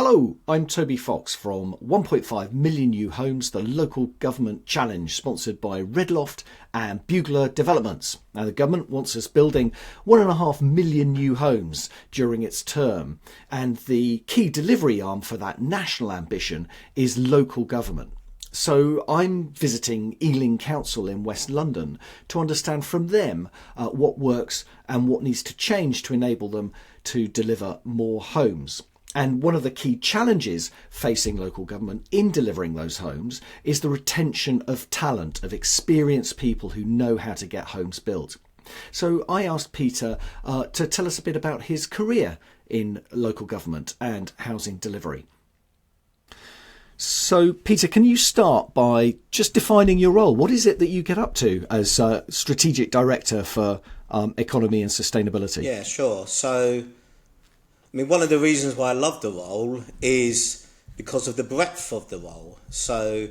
Hello, I'm Toby Fox from 1.5 Million New Homes, the local government challenge sponsored by Redloft and Bugler Developments. Now, the government wants us building 1.5 million new homes during its term, and the key delivery arm for that national ambition is local government. So I'm visiting Ealing Council in West London to understand from them what works and what needs to change to enable them to deliver more homes. And one of the key challenges facing local government in delivering those homes is the retention of talent, of experienced people who know how to get homes built. So I asked Peter to tell us a bit about his career in local government and housing delivery. So, Peter, can you start by just defining your role? What is it that you get up to as Strategic Director for Economy and Sustainability? Yeah, sure. So, one of the reasons why I love the role is because of the breadth of the role. So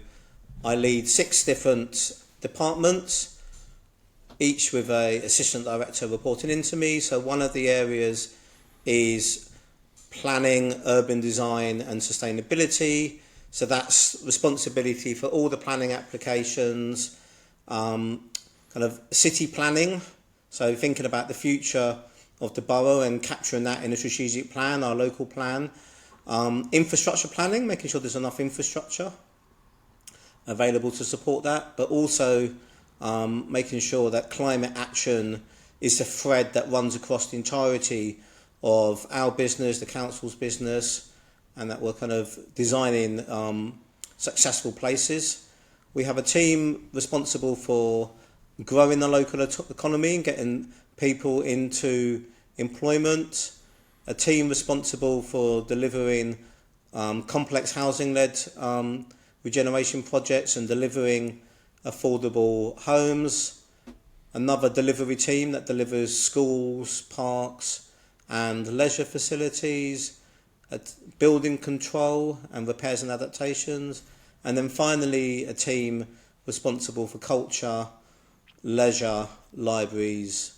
I lead 6 different departments, each with an assistant director reporting into me. So one of the areas is planning, urban design and sustainability. So that's responsibility for all the planning applications, kind of city planning. So thinking about the future of the borough and capturing that in a strategic plan, our local plan. Infrastructure planning, making sure there's enough infrastructure available to support that, but also making sure that climate action is the thread that runs across the entirety of our business, the council's business, and that we're kind of designing successful places. We have a team responsible for growing the local economy and getting people into employment, a team responsible for delivering complex housing-led regeneration projects and delivering affordable homes, another delivery team that delivers schools, parks and leisure facilities, building control and repairs and adaptations, and then finally a team responsible for culture, leisure, libraries,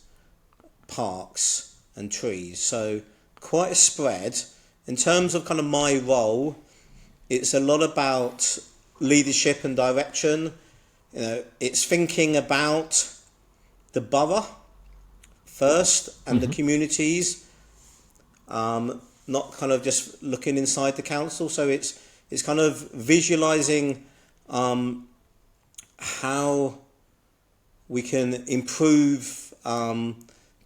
parks and trees. So quite a spread. In terms of kind of my role, it's a lot about leadership and direction. It's thinking about the borough first and the communities, not kind of just looking inside the council. So it's kind of visualising how we can improve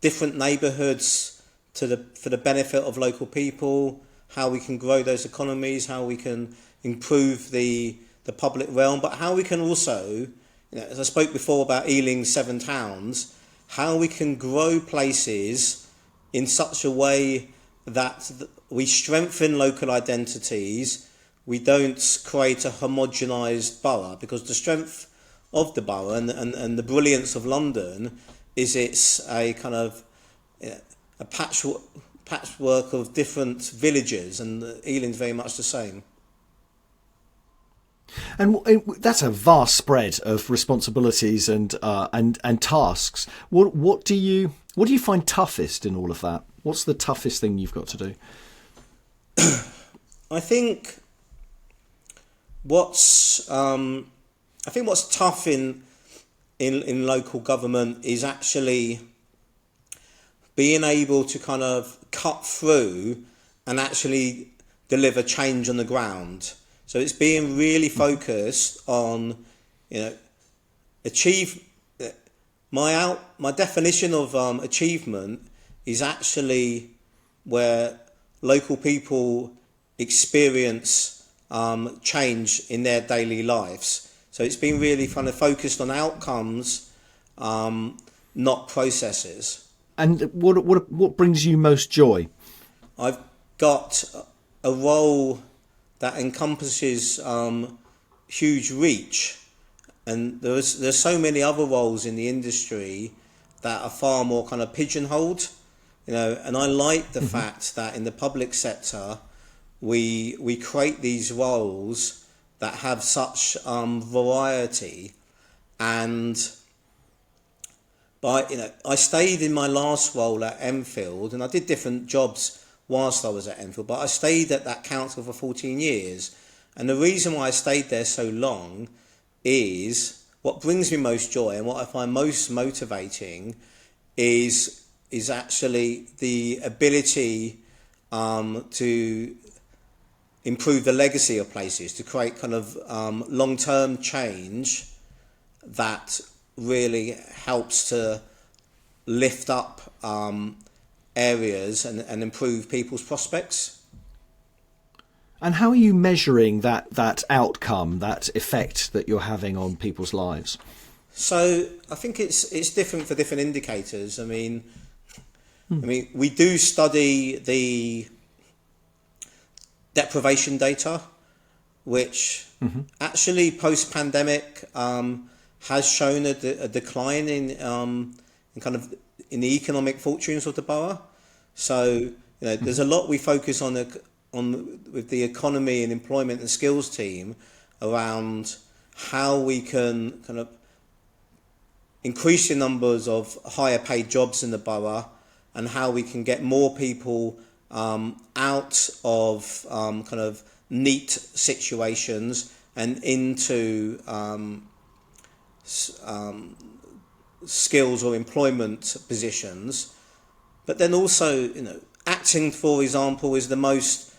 different neighbourhoods for the benefit of local people, how we can grow those economies, how we can improve the public realm, but how we can also, as I spoke before about Ealing's 7 towns, how we can grow places in such a way that we strengthen local identities. We don't create a homogenised borough, because the strength of the borough and the brilliance of London is it's a kind of a patchwork of different villages, and Ealing's very much the same. And that's a vast spread of responsibilities and tasks. What do you find toughest in all of that? What's the toughest thing you've got to do? I think what's tough in local government is actually being able to kind of cut through and actually deliver change on the ground. So it's being really focused on, achieve. My definition of achievement is actually where local people experience change in their daily lives. So it's been really kind of focused on outcomes, not processes. And what brings you most joy? I've got a role that encompasses huge reach, and there's so many other roles in the industry that are far more kind of pigeonholed, and I like the fact that in the public sector we create these roles that have such variety. And I stayed in my last role at Enfield, and I did different jobs whilst I was at Enfield, but I stayed at that council for 14 years. And the reason why I stayed there so long is what brings me most joy and what I find most motivating is actually the ability to improve the legacy of places, to create kind of long-term change that really helps to lift up areas and improve people's prospects. And how are you measuring that outcome, that effect that you're having on people's lives? So I think it's different for different indicators. I mean, we do study the deprivation data, which actually post-pandemic has shown a decline in kind of in the economic fortunes of the borough. So there's a lot we focus on with the economy and employment and skills team around how we can kind of increase the numbers of higher paid jobs in the borough and how we can get more people out of kind of neat situations and into skills or employment positions. But then also, Acting, for example, is the most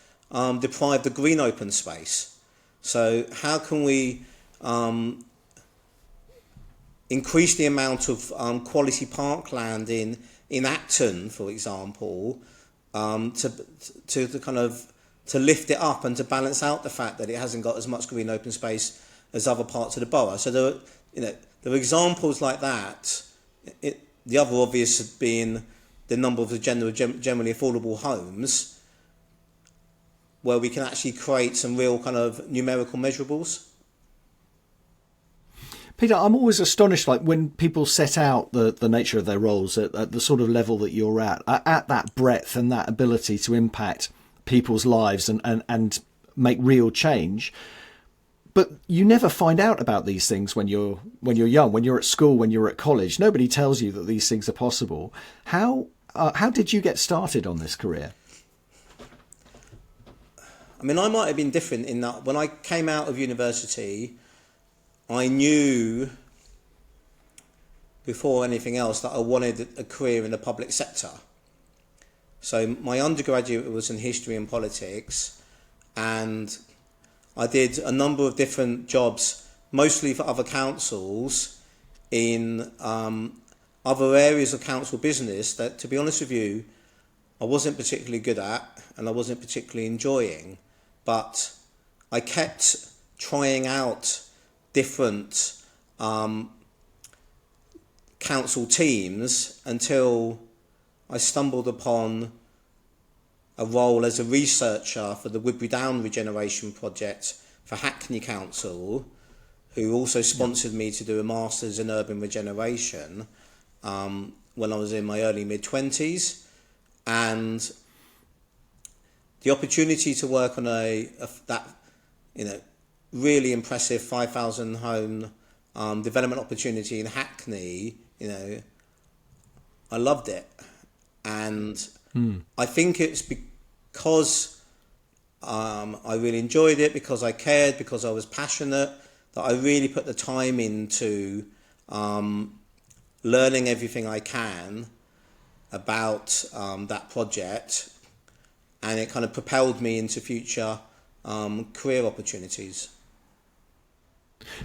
deprived of green open space. So how can we increase the amount of quality parkland in Acton, for example, to kind of to lift it up and to balance out the fact that it hasn't got as much green open space as other parts of the borough. So there are examples like that. The other obvious being the number of the generally affordable homes, where we can actually create some real kind of numerical measurables. Peter, I'm always astonished, like when people set out the nature of their roles at the sort of level that you're at that breadth and that ability to impact people's lives and make real change. But you never find out about these things when you're young, when you're at school, when you're at college. Nobody tells you that these things are possible. How did you get started on this career? I mean, I might have been different in that when I came out of university, I knew before anything else that I wanted a career in the public sector. So my undergraduate was in history and politics, and I did a number of different jobs, mostly for other councils in other areas of council business that, to be honest with you, I wasn't particularly good at and I wasn't particularly enjoying. But I kept trying out different council teams until I stumbled upon a role as a researcher for the Woodbury Down Regeneration Project for Hackney Council, who also sponsored me to do a Masters in Urban Regeneration when I was in my early mid-20s. And the opportunity to work on that really impressive 5,000 home development opportunity in Hackney, I loved it. And I think it's because I really enjoyed it, because I cared, because I was passionate, that I really put the time into learning everything I can about that project, and it kind of propelled me into future career opportunities.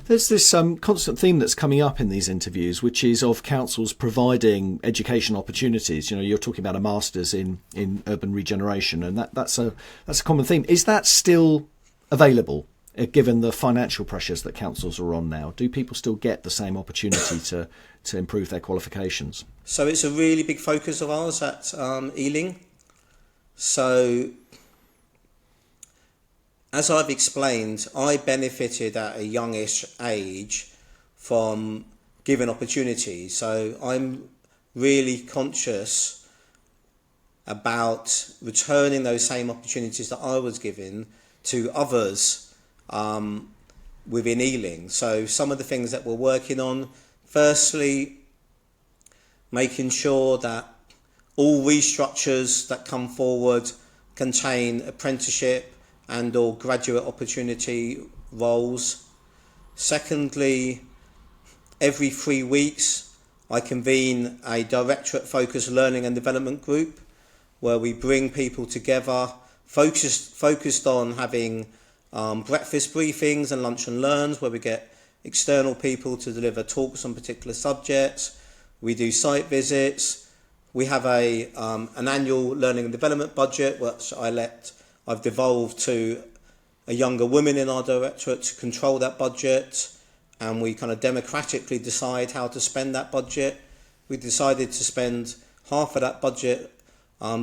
There's this constant theme that's coming up in these interviews, which is of councils providing education opportunities. You're talking about a master's in urban regeneration, and that's a common theme. Is that still available, given the financial pressures that councils are on now? Do people still get the same opportunity to improve their qualifications? So it's a really big focus of ours at Ealing. So, as I've explained, I benefited at a youngish age from given opportunities. So I'm really conscious about returning those same opportunities that I was given to others within Ealing. So some of the things that we're working on, firstly, making sure that all restructures that come forward contain apprenticeship and or graduate opportunity roles. Secondly, every 3 weeks I convene a directorate focused learning and development group where we bring people together focused on having breakfast briefings and lunch and learns where we get external people to deliver talks on particular subjects. We do site visits. We have an annual learning and development budget which I've devolved to a younger woman in our directorate to control that budget, and we kind of democratically decide how to spend that budget. We decided to spend half of that budget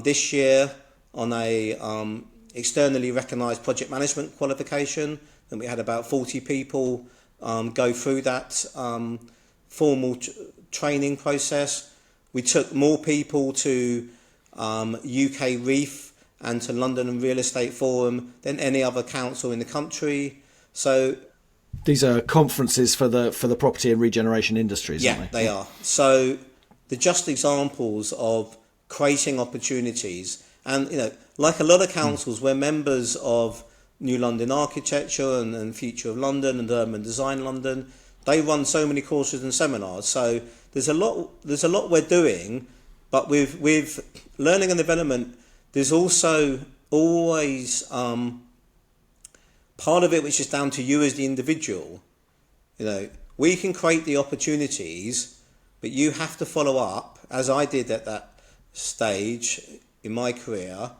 this year on a externally recognised project management qualification, and we had about 40 people go through that formal training process. We took more people to UK Reef and to London and Real Estate Forum than any other council in the country. So these are conferences for the property and regeneration industries, aren't they? They are. So they're just examples of creating opportunities. And, like a lot of councils, we're members of New London Architecture and Future of London and Urban Design London. They run so many courses and seminars. So there's a lot we're doing, but with learning and development, there's also always part of it which is down to you as the individual. We can create the opportunities, but you have to follow up, as I did at that stage in my career.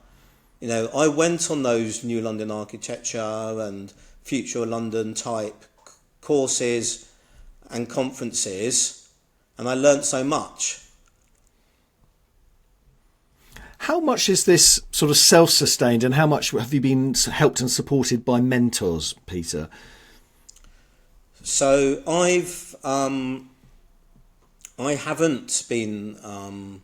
I went on those New London Architecture and Future London type courses and conferences, and I learnt so much. How much is this sort of self-sustained, and how much have you been helped and supported by mentors, Peter? So I haven't been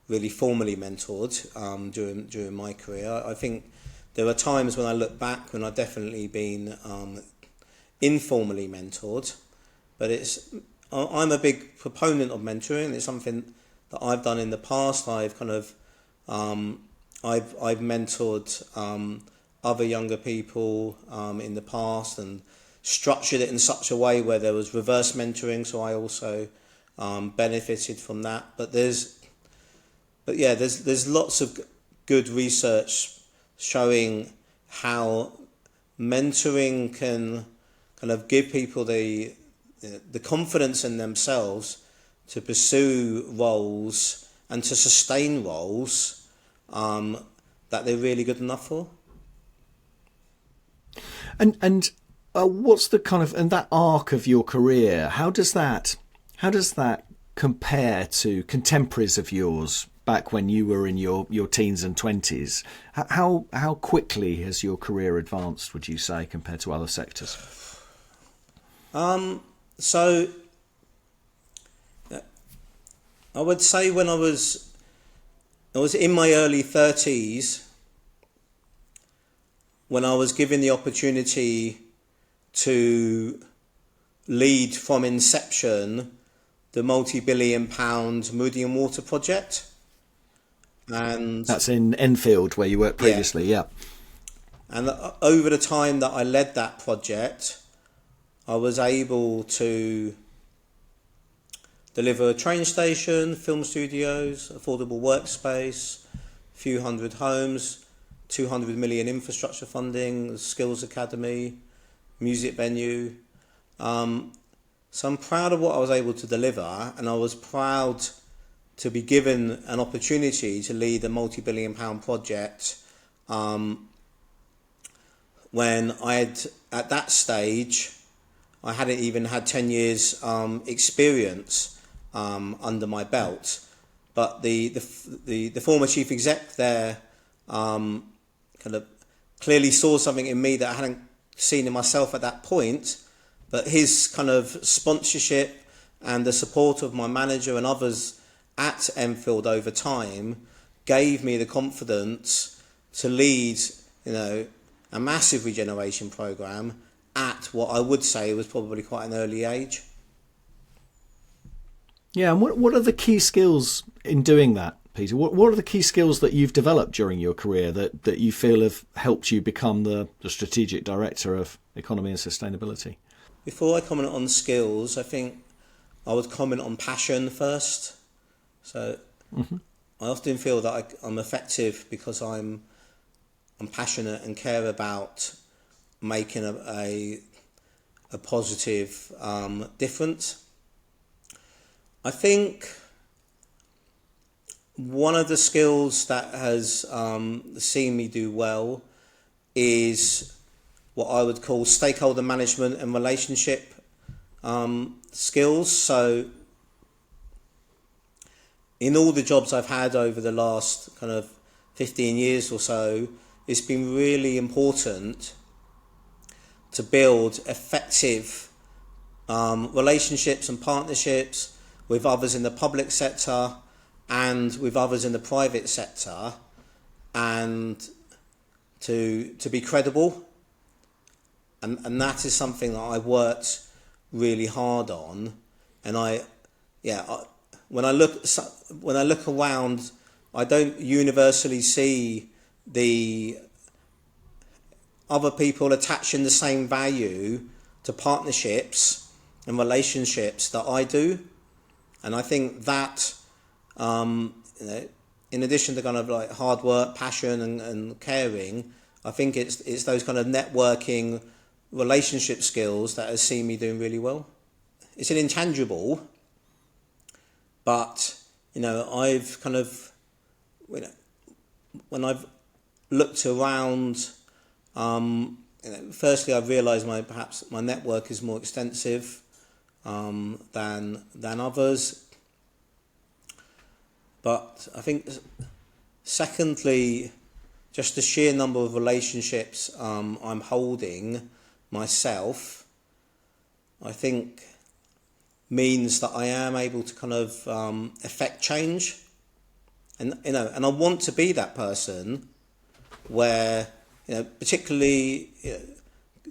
really formally mentored during my career. I think there are times when I look back when I've definitely been informally mentored, but I'm a big proponent of mentoring. It's something that I've done in the past. I've kind of I've mentored other younger people in the past and structured it in such a way where there was reverse mentoring, so I also benefited from that. But there's lots of good research showing how mentoring can kind of give people the confidence in themselves to pursue roles and to sustain roles that they're really good enough for. And what's the kind of, and that arc of your career? How does that compare to contemporaries of yours back when you were in your teens and 20s? How quickly has your career advanced, would you say, compared to other sectors? So I would say when I was in my early 30s, when I was given the opportunity to lead from inception the multi-billion-pound Moody and Water project. And that's in Enfield, where you worked previously, yeah. And over the time that I led that project, I was able to deliver a train station, film studios, affordable workspace, a few hundred homes, 200 million infrastructure funding, skills academy, music venue. So I'm proud of what I was able to deliver, and I was proud to be given an opportunity to lead a multi-billion-pound project when at that stage, I hadn't even had 10 years experience under my belt. But the former chief exec there kind of clearly saw something in me that I hadn't seen in myself at that point. But his kind of sponsorship and the support of my manager and others at Enfield over time gave me the confidence to lead, a massive regeneration programme at what I would say was probably quite an early age. Yeah, and what are the key skills in doing that, Peter. What are the key skills that you've developed during your career that you feel have helped you become the strategic director of economy and sustainability? Before I comment on skills, I think I would comment on passion first. So I often feel that I'm effective because I'm passionate and care about making a positive difference. I think one of the skills that has seen me do well is what I would call stakeholder management and relationship skills. So in all the jobs I've had over the last kind of 15 years or so, it's been really important to build effective relationships and partnerships with others in the public sector and with others in the private sector, and to be credible. And that is something that I worked really hard on. And when I look around, I don't universally see the other people attaching the same value to partnerships and relationships that I do. And I think that, in addition to kind of like hard work, passion and caring, I think it's those kind of networking relationship skills that has seen me doing really well. It's an intangible, but I've kind of, when I've looked around, firstly I've realised perhaps my network is more extensive than others. But I think secondly, just the sheer number of relationships I'm holding myself, I think means that I am able to kind of affect change, and I want to be that person where, particularly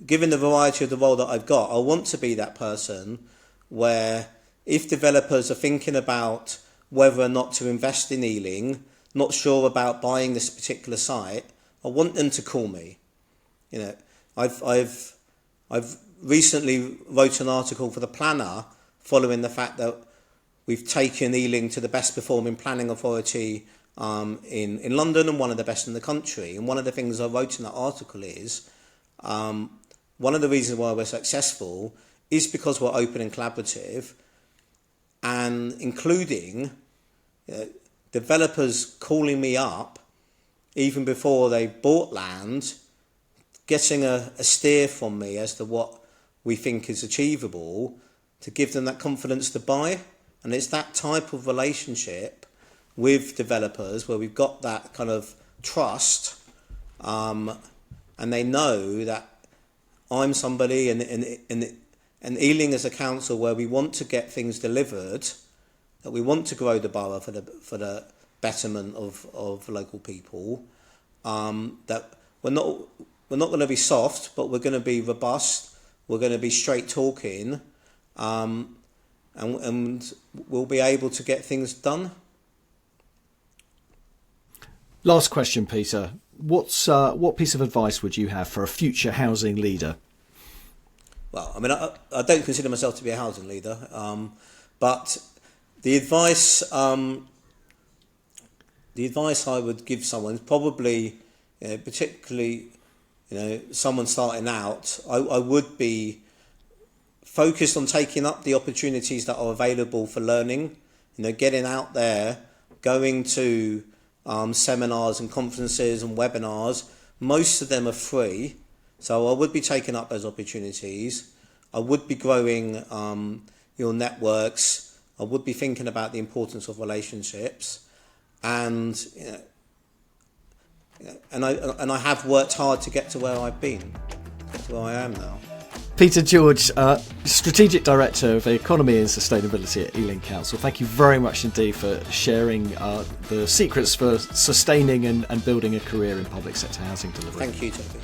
given the variety of the role that I've got, I want to be that person where if developers are thinking about whether or not to invest in Ealing, not sure about buying this particular site, I want them to call me. I've recently wrote an article for the Planner following the fact that we've taken Ealing to the best performing planning authority in London and one of the best in the country. And one of the things I wrote in that article is one of the reasons why we're successful is because we're open and collaborative, and including developers calling me up even before they bought land, getting a steer from me as to what we think is achievable to give them that confidence to buy. And it's that type of relationship with developers where we've got that kind of trust, and they know that I'm somebody and Ealing as a council where we want to get things delivered, that we want to grow the borough for the betterment of local people, that we're not going to be soft, but we're going to be robust, we're going to be straight talking, and we'll be able to get things done. Last question, Peter. What piece of advice would you have for a future housing leader? Well, I mean, I don't consider myself to be a housing leader, but the advice I would give someone is probably, particularly, someone starting out, I would be focused on taking up the opportunities that are available for learning, getting out there, going to seminars and conferences and webinars. Most of them are free, so I would be taking up those opportunities. I would be growing your networks. I would be thinking about the importance of relationships, and I have worked hard to get to where I've been, get to where I am now. Peter George, Strategic Director of Economy and Sustainability at Ealing Council, thank you very much indeed for sharing the secrets for sustaining and building a career in public sector housing delivery. Thank you, Toby.